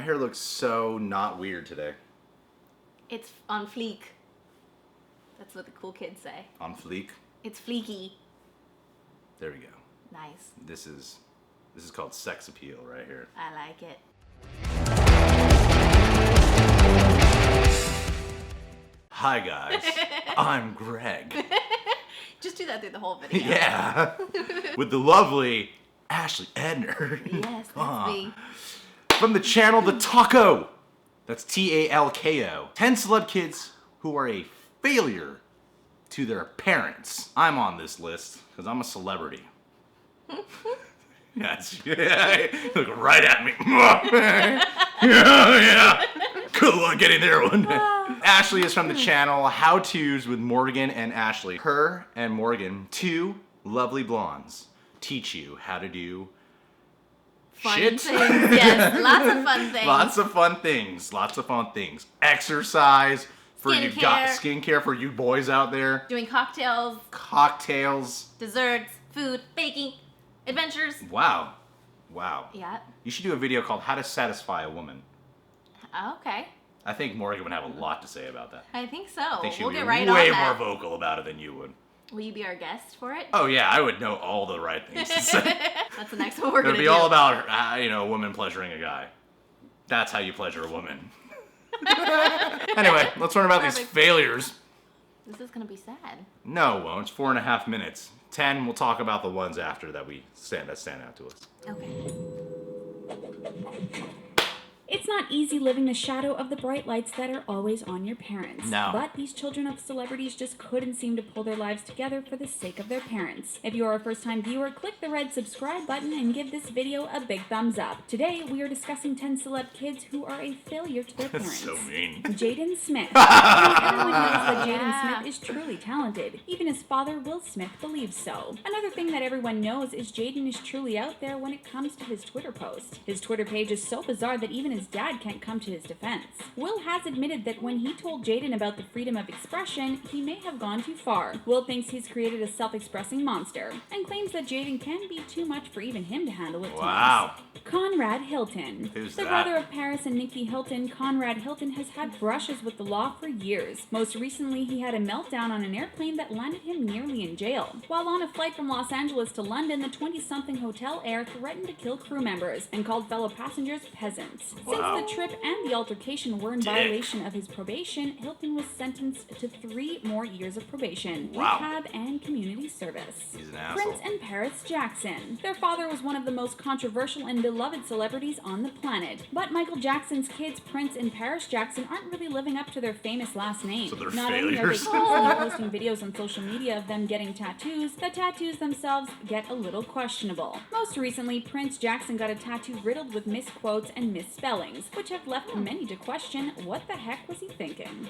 hair looks so not weird today. It's on fleek. That's what the cool kids say. On fleek? It's fleeky. There we go. Nice. This is called sex appeal right here. I like it. Hi guys, I'm Greg. Just do that through the whole video. Yeah, with the lovely Ashley Edner. Yes, that's me. From the channel The Talko. That's Talko. 10 celeb kids who are a failure to their parents. I'm on this list because I'm a celebrity. Yes, yeah, look right at me. yeah. Good luck getting there one day. Ashley is from the channel How To's with Morgan and Ashley. Her and Morgan, two lovely blondes, teach you how to do Fun shit. things. Yes, lots of fun things. Lots of fun things. Lots of fun things. Exercise for you skincare for you boys out there. Doing cocktails. Cocktails. Desserts. Food. Baking. Adventures. Wow. Yeah. You should do a video called How to Satisfy a Woman. Okay. I think Morgan would have a lot to say about that. I think so. I think she We'll would get be right on way that. more vocal about it than you would. Will you be our guest for it? Oh yeah, I would know all the right things to say. That's the next one we're It going would to be do. all about, a woman pleasuring a guy. That's how you pleasure a woman. Anyway, let's learn about these Perfect. failures. This is going to be sad. No, it won't. It's 4.5 minutes. 10, we'll talk about the ones after that stand out to us. Okay. It's not easy living the shadow of the bright lights that are always on your parents. No. But these children of celebrities just couldn't seem to pull their lives together for the sake of their parents. If you are a first-time viewer, click the red subscribe button and give this video a big thumbs up. Today, we are discussing 10 celeb kids who are a failure to their That's parents. so mean. Jaden Smith. Everyone knows that Jaden Smith is truly talented. Even his father, Will Smith, believes so. Another thing that everyone knows is Jaden is truly out there when it comes to his Twitter posts. His Twitter page is so bizarre that even his dad can't come to his defense. Will has admitted that when he told Jaden about the freedom of expression, he may have gone too far. Will thinks he's created a self-expressing monster, and claims that Jaden can be too much for even him to handle at Wow. times. Conrad Hilton. Who's the that? brother of Paris and Nikki Hilton, Conrad Hilton has had brushes with the law for years. Most recently, he had a meltdown on an airplane that landed him nearly in jail. While on a flight from Los Angeles to London, the 20-something hotel heir threatened to kill crew members and called fellow passengers peasants. Wow. Since the trip and the altercation were in violation of his probation, Hilton was sentenced to 3 more years of probation, Wow. rehab, and community service. He's an asshole. Prince and Paris Jackson. Their father was one of the most controversial and beloved celebrities on the planet. But Michael Jackson's kids, Prince and Paris Jackson, aren't really living up to their famous last name. So they're Not only are they failures. constantly posting videos on social media of them getting tattoos, the tattoos themselves get a little questionable. Most recently, Prince Jackson got a tattoo riddled with misquotes and misspellings, which have left many to question what the heck was he thinking.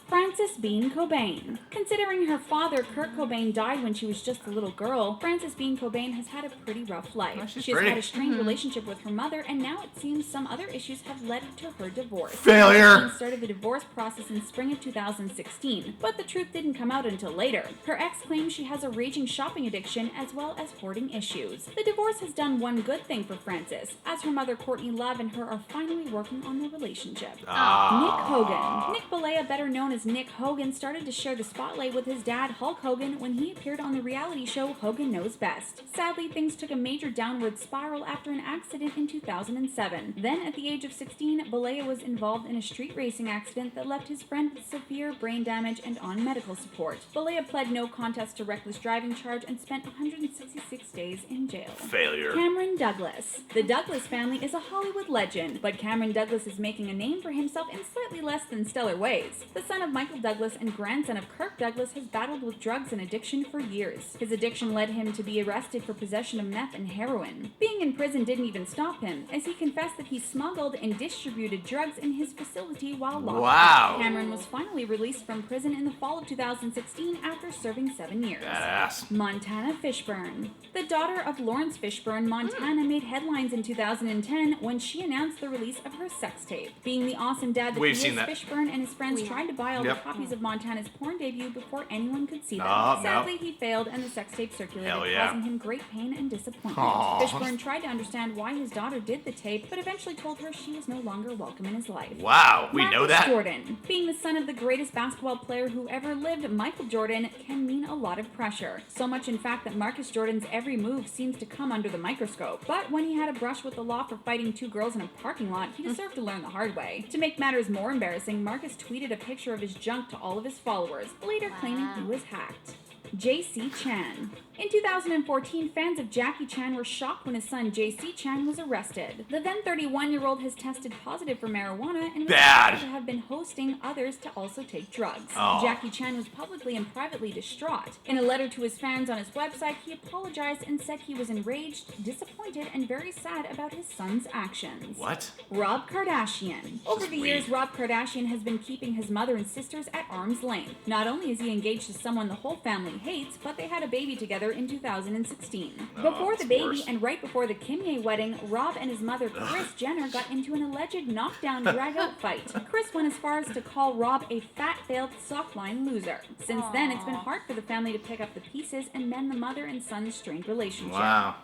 Frances Bean Cobain. Considering her father, Kurt Cobain, died when she was just a little girl, Frances Bean Cobain has had a pretty rough life. Oh, she's She has pretty. had a strained relationship with her mother, and now it seems some other issues have led to her divorce. Failure. She started the divorce process in spring of 2016, but the truth didn't come out until later. Her ex claims she has a raging shopping addiction as well as hoarding issues. The divorce has done one good thing for Frances, as her mother Courtney Love and her are finally working on their relationship. Nick Hogan. Nick Balea, better known as Nick Hogan, started to share the spotlight with his dad, Hulk Hogan, when he appeared on the reality show Hogan Knows Best. Sadly, things took a major downward spiral after an accident in 2007. Then, at the age of 16, Balea was involved in a street racing accident that left his friend with severe brain damage and on medical support. Balea pled no contest to reckless driving charge and spent 166 days in jail. Failure. Cameron Douglas. The Douglas family is a Hollywood legend, but Cameron Douglas is making a name for himself in slightly less than stellar ways. The son of Michael Douglas and grandson of Kirk Douglas has battled with drugs and addiction for years. His addiction led him to be arrested for possession of meth and heroin. Being in prison didn't even stop him, as he confessed that he smuggled and distributed drugs in his facility while locked Wow. up. Cameron was finally released from prison in the fall of 2016 after serving 7 years. Badass. Montana Fishburne. The daughter of Lawrence Fishburne, Montana made headlines in 2010 when she announced the release of of her sex tape. Being the awesome dad that We've he seen is, that. Fishburne and his friends We tried to buy all the Yep. copies of Montana's porn debut before anyone could see them. No. Sadly, he failed and the sex tape circulated, Hell yeah. causing him great pain and disappointment. Aw. Fishburne tried to understand why his daughter did the tape, but eventually told her she was no longer welcome in his life. Wow, we know Marcus that? Jordan. Being the son of the greatest basketball player who ever lived, Michael Jordan, can mean a lot of pressure. So much, in fact, that Marcus Jordan's every move seems to come under the microscope. But when he had a brush with the law for fighting two girls in a parking lot, he deserved to learn the hard way. To make matters more embarrassing, Marcus tweeted a picture of his junk to all of his followers, later claiming he was hacked. J.C. Chan. In 2014, fans of Jackie Chan were shocked when his son J.C. Chan was arrested. The then 31-year-old has tested positive for marijuana and was Bad. said to have been hosting others to also take drugs. Oh. Jackie Chan was publicly and privately distraught. In a letter to his fans on his website, he apologized and said he was enraged, disappointed, and very sad about his son's actions. What? Rob Kardashian. Over the years, weird. Rob Kardashian has been keeping his mother and sisters at arm's length. Not only is he engaged to someone the whole family hates, but they had a baby together in 2016. Oh, Before it's the baby worse. and right before the Kim Ye wedding, Rob and his mother, Kris Jenner, got into an alleged knockdown drag-out fight. Kris went as far as to call Rob a fat-failed softline loser. Since then, it's been hard for the family to pick up the pieces and mend the mother and son's strained relationship. Wow.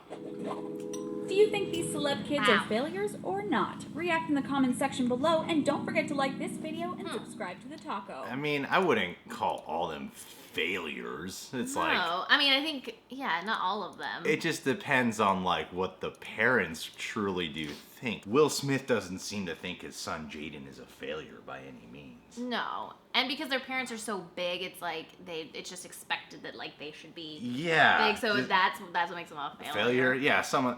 Do you think these celeb kids Wow. are failures or not? React in the comment section below, and don't forget to like this video and subscribe to the Talko. I mean, I wouldn't call all them failures. It's like, No, I mean, I think, yeah, not all of them. it just depends on like what the parents truly do think. Will Smith doesn't seem to think his son Jaden is a failure by any means. No, and because their parents are so big, it's like it's just expected that like they should be Yeah. big. So just that's what makes them a failure. failure. Yeah, some of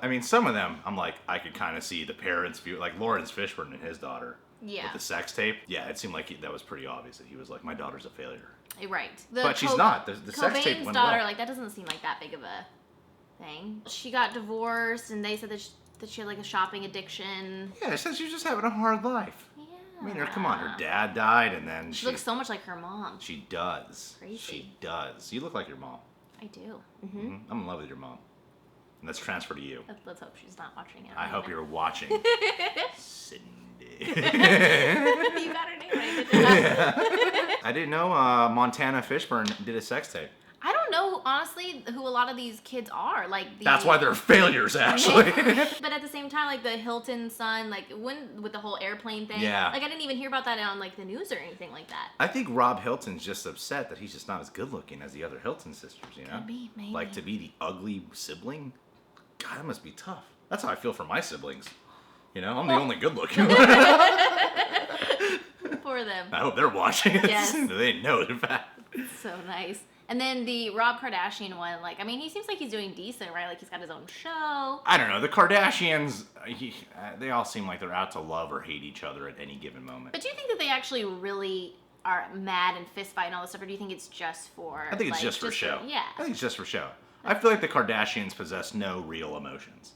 them I'm like, I could kind of see the parents view, like Lawrence Fishburne and his daughter. Yeah. With the sex tape. Yeah, it seemed like that was pretty obvious that he was like, my daughter's a failure. Right. But she's not. The sex tape Cobain's went daughter, well. like that doesn't seem like that big of a thing. She got divorced, and they said that she had like a shopping addiction. Yeah, it says she's just having a hard life. Yeah. I mean, come on, her dad died, and then She looks so much like her mom. She does. Crazy. She does. You look like your mom. I do. Mhm. I'm in love with your mom. And that's transferred to you. Let's hope she's not watching it. I hope you're watching. Cindy. You got her name right. Good job. I didn't know Montana Fishburne did a sex tape. I don't know, honestly, who a lot of these kids are. Like That's why they're failures, actually. But at the same time, like the Hilton son, like with the whole airplane thing. Yeah. Like I didn't even hear about that on like the news or anything like that. I think Rob Hilton's just upset that he's just not as good looking as the other Hilton sisters, you know? Could be, maybe. Like to be the ugly sibling? God, that must be tough. That's how I feel for my siblings. You know, I'm the only good looking one. For them. I hope they're watching it. Yes. They know, in fact. So nice. And then the Rob Kardashian one, like, I mean, he seems like he's doing decent, right? Like, he's got his own show. I don't know. The Kardashians, they all seem like they're out to love or hate each other at any given moment. But do you think that they actually really are mad and fist fight and all this stuff, or do you think it's just for? I think it's like, just for show. Yeah. I think it's just for show. I feel like the Kardashians possess no real emotions,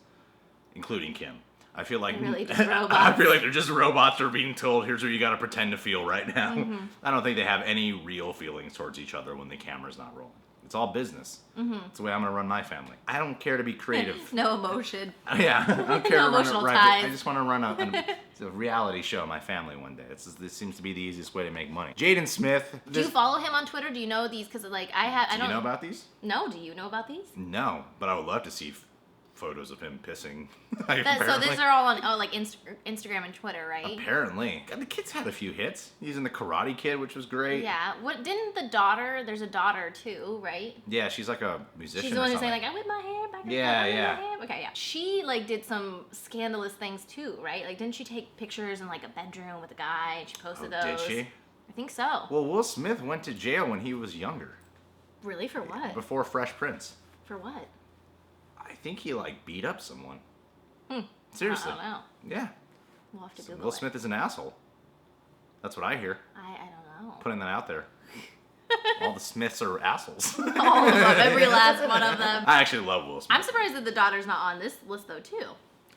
including Kim. I feel like They're really just I robots. feel like they're just robots who are being told, here's what you got to pretend to feel right now. Mm-hmm. I don't think they have any real feelings towards each other when the camera's not rolling. It's all business. Mm-hmm. It's the way I'm going to run my family. I don't care to be creative. No emotion. Yeah, I don't care No to run it emotional right. ties. I just want to run a reality show of my family one day. This seems to be the easiest way to make money. Jaden Smith. Do you follow him on Twitter? Do you know these? Because like I Do don't you know about these? No, do you know about these? No, but I would love to see photos of him pissing. So Apparently. these are all on like Instagram and Twitter, right? Apparently. God, the kid's had a few hits. He's in the Karate Kid, which was great. Yeah. What didn't the daughter? There's a daughter too, right? Yeah, she's like a musician. She's the one or who's saying something. like, I whip my hair back. Yeah, and forth, yeah. my hair. Okay, yeah. She like did some scandalous things too, right? Like, didn't she take pictures in like a bedroom with a guy and she posted Oh, did those? she? I think so. Well, Will Smith went to jail when he was younger, Really? For what? before Fresh Prince. For what? I think he like beat up someone. Hmm. Seriously. I don't know. Yeah. We'll have to Google Will it. Smith is an asshole. That's what I hear. I don't know. Putting that out there. All the Smiths are assholes. All of them, every last one of them. I actually love Will Smith. I'm surprised that the daughter's not on this list though too.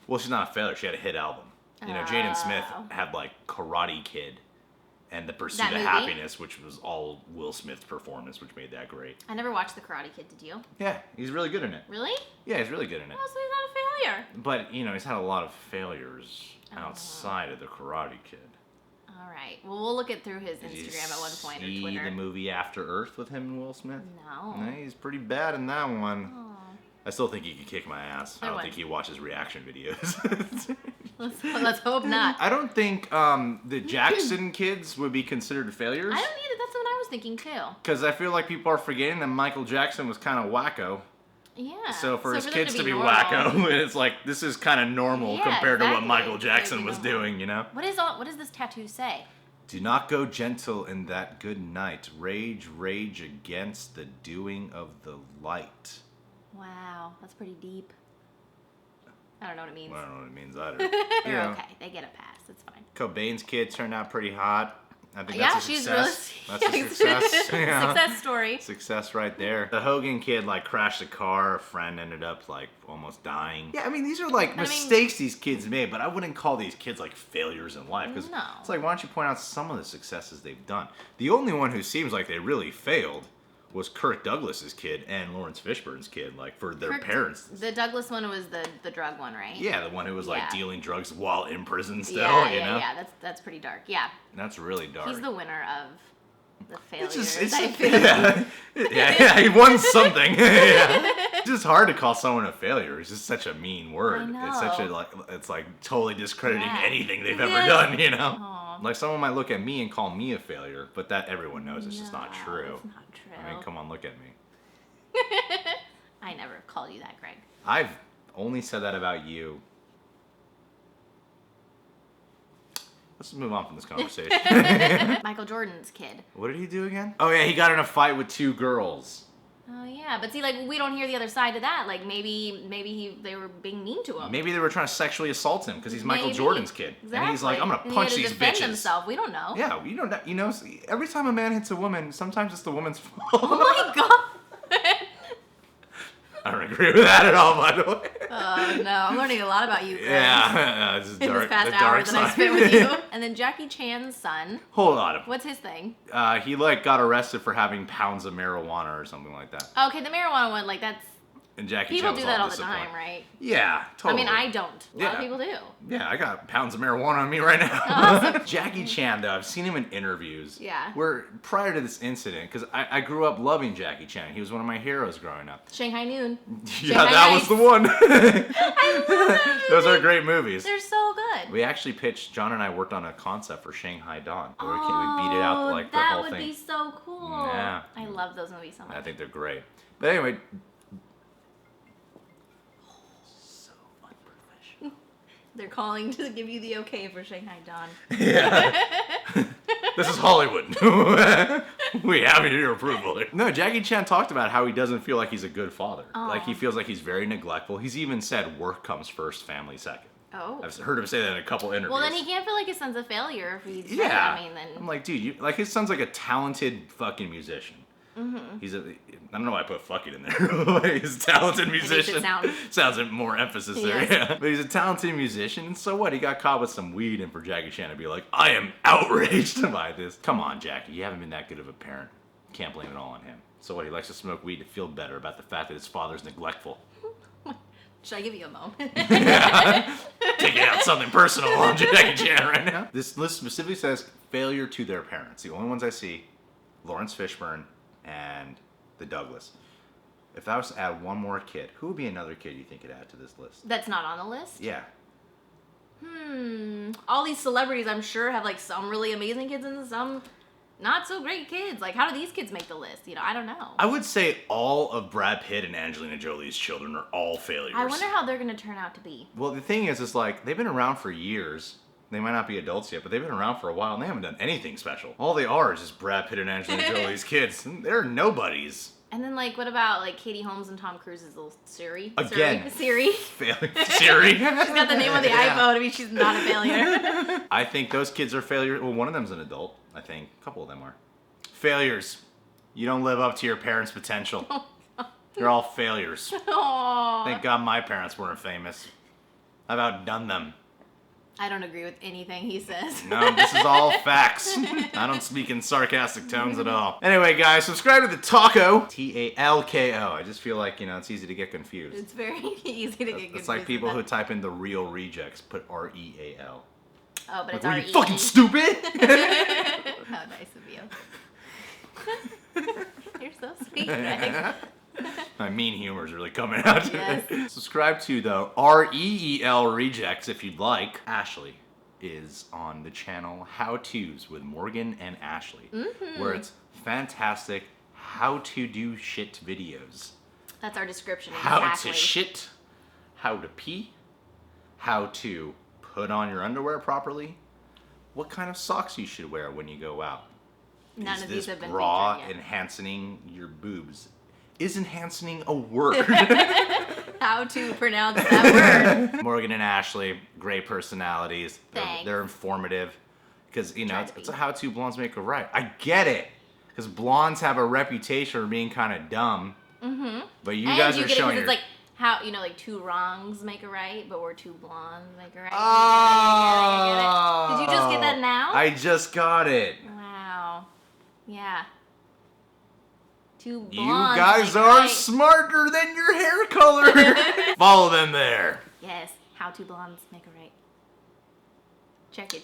Well, she's not a failure. She had a hit album. You know, Jaden Smith Oh. had like Karate Kid and The Pursuit That of movie? Happiness, which was all Will Smith's performance, which made that great. I never watched The Karate Kid. Did you? Yeah, he's really good in it. Really? Yeah, he's really good in it. Oh, so he's not a failure. But, you know, he's had a lot of failures outside of the Karate Kid. All right. Well, we'll look it through his Did you Instagram at one point or see Twitter. the movie After Earth with him and Will Smith? No. No, he's pretty bad in that one. Aw. I still think he could kick my ass. I I don't would. think he watches reaction videos. Let's hope not. I don't think the Jackson kids would be considered failures. I don't either. That's what I was thinking too. Because I feel like people are forgetting that Michael Jackson was kind of wacko. Yeah. So for his them kids to be normal- wacko, it's like, this is kind of normal Yeah, compared to what exactly. Michael It Jackson would be was normal. doing, you know? What does this tattoo say? Do not go gentle in that good night. Rage, rage against the doing of the light. Wow, that's pretty deep. I don't know what it means. Well, I don't know what it means either. They're You know, okay. They get a pass. It's fine. Cobain's kid turned out pretty hot. I think Yeah, that's a she's success. really That's a success. Yeah. Success story. Success right there. The Hogan kid like crashed a car. A friend ended up like almost dying. Yeah, I mean these are like mistakes these kids made, but I wouldn't call these kids like failures in life. Because No. it's like, why don't you point out some of the successes they've done? The only one who seems like they really failed was Kirk Douglas's kid and Lawrence Fishburne's kid, like for their parents. The Douglas one was the drug one, right? Yeah, the one who was like Yeah. dealing drugs while in prison still, Yeah, you know? yeah. That's pretty dark. Yeah. That's really dark. He's the winner of the failures. It's I just, feel. yeah, he won something. Yeah. It's just hard to call someone a failure. It's just such a mean word. I It's such a know. it's like totally discrediting Yeah. anything they've ever Yeah. done, you know? Aw. Like someone might look at me and call me a failure, but that everyone knows it's just not No, true. It's not true. I mean, come on, look at me. I never called you that, Greg. I've only said that about you. Let's move on from this conversation. Michael Jordan's kid. What did he do again? Oh yeah, he got in a fight with two girls. Oh yeah, but see, like we don't hear the other side of that. Like maybe they were being mean to him. Maybe they were trying to sexually assault him because he's Michael Maybe. Jordan's kid, Exactly. and he's like, "I'm gonna And he punch had to these defend bitches." himself. We don't know. Yeah, you know, every time a man hits a woman, sometimes it's the woman's fault. Oh my god. I don't agree with that at all, by the way. Oh no, I'm learning a lot about you, Greg. Yeah, this is In dark. this past The hour dark that I side. spent with you. And then Jackie Chan's son. Hold on. What's his thing? He like got arrested for having pounds of marijuana or something like that. Okay, the marijuana one, like that's And Jackie people Chan was do that all the disappointed. time, right? Yeah, totally. I mean, I don't. A lot of Yeah. people do. Yeah, I got pounds of marijuana on me right now. Awesome. Jackie Chan, though, I've seen him in interviews. Yeah. Where prior to this incident, because I grew up loving Jackie Chan. He was one of my heroes growing up. Shanghai Noon. Yeah, Shanghai that Nights. was the one. I love that Those are movie. great movies. They're so good. We actually pitched, John and I worked on a concept for Shanghai Dawn. Where we beat it out like the that whole would thing. be so cool. Yeah. I love those movies so much. I think they're great. But anyway. So unprofessional. They're calling to give you the okay for Shanghai Dawn. Yeah. This is Hollywood. We have your approval. No, Jackie Chan talked about how he doesn't feel like he's a good father. Like he feels like he's very neglectful. He's even said work comes first, family second. Oh. I've heard him say that in a couple interviews. Well, then he can't feel like his son's a failure if he's Yeah. I mean, then I'm like, dude, like his son's like a talented fucking musician. Mm-hmm. He's I don't know why I put fucking in there. He's a talented musician. Sounds more emphasis there, Yes. yeah. But he's a talented musician, and so what? He got caught with some weed, and for Jackie Chan to be like, I am outraged by this. Come on, Jackie, you haven't been that good of a parent. Can't blame it all on him. So what? He likes to smoke weed to feel better about the fact that his father's neglectful. should I give you a moment? Taking out something personal on Jackie Chan right now. This list specifically says failure to their parents. The only ones I see, Lawrence Fishburne and the Douglas. If I was to add one more kid, who would be another kid you think could add to this list? That's not on the list? Yeah. All these celebrities, I'm sure, have like some really amazing kids and some not so great kids. Like, how do these kids make the list? You know, I don't know. I would say all of Brad Pitt and Angelina Jolie's children are all failures. I wonder how they're going to turn out to be. Well, the thing is like, they've been around for years. They might not be adults yet, but they've been around for a while and they haven't done anything special. All they are is just Brad Pitt and Angelina Jolie's kids. They're nobodies. And then, like, what about, like, Katie Holmes and Tom Cruise's little Siri? Again. Siri? Failure. Siri. She's got the name on the Yeah. iPhone. I mean, she's not a failure. I think those kids are failures. Well, one of them's an adult. I think a couple of them are. Failures. You don't live up to your parents' potential. You're all failures. Aww. Thank God my parents weren't famous. I've outdone them. I don't agree with anything he says. No, this is all facts. I don't speak in sarcastic tones at all. Anyway, guys, subscribe to the Talko. Talko. I just feel like, it's easy to get confused. It's very easy to get confused. It's like people who type in the real rejects put REAL. Oh, but it's Were R-E-E. you fucking stupid? How nice of you. You're so sweet, Greg. My mean humor is really coming out. Yes. Subscribe to the REEL Rejects if you'd like. Ashley is on the channel How To's with Morgan and Ashley, where it's fantastic how to do shit videos. That's our description. How Exactly. to shit, how to pee, how to put on your underwear properly, what kind of socks you should wear when you go out. None Is of this these have been bra featured yet. enhancing your boobs? Is enhancing a word? How to pronounce that word. Morgan and Ashley, great personalities. Thanks. They're informative. Because, Try to it's be. a how to blondes make a right. I get it. Because blondes have a reputation for being kind of dumb. Mm-hmm. But you guys you are get it showing 'cause your... it's like how like two wrongs make a right, but we're two blondes make a right. Oh! You get it? Did you just get that now? I just got it. Wow. Yeah. Two blondes. You guys make a are right. smarter than your hair color. Follow them there. Yes. How two blondes make a right. Check it.